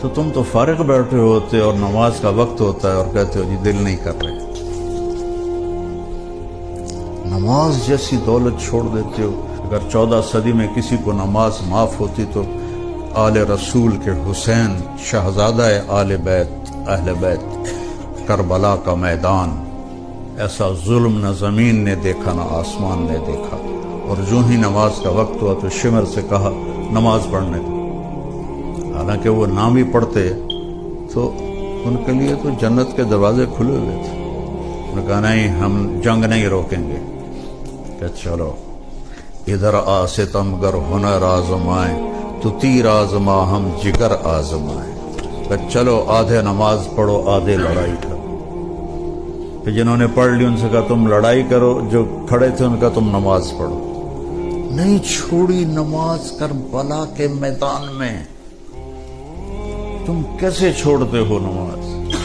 تو تم تو فارغ بیٹھے ہوتے اور نماز کا وقت ہوتا ہے اور کہتے ہو جی دل نہیں کر رہے. نماز جیسی دولت چھوڑ دیتے ہو. اگر 14 صدی میں کسی کو نماز معاف ہوتی تو آل رسول کے حسین شہزادہ آل بیت اہل بیت کربلا کا میدان، ایسا ظلم نہ زمین نے دیکھا نہ آسمان نے دیکھا. اور جو ہی نماز کا وقت ہوا تو شمر سے کہا نماز پڑھنے دو. حالانکہ وہ نہ بھی پڑھتے تو ان کے لیے تو جنت کے دروازے کھلے ہوئے تھے. انہوں نے کہا نہیں، ہم جنگ نہیں روکیں گے. کہ چلو ادھر آ ستم گر ہنر آزمائیں تو تیر آزما ہم جگر آزمائیں. کہ چلو آدھے نماز پڑھو آدھے لڑائی کرو. کہ جنہوں نے پڑھ لی ان سے کہا تم لڑائی کرو، جو کھڑے تھے ان کا تم نماز پڑھو. نہیں چھوڑی نماز کربلا کے میدان میں. تم کیسے چھوڑتے ہو نماز؟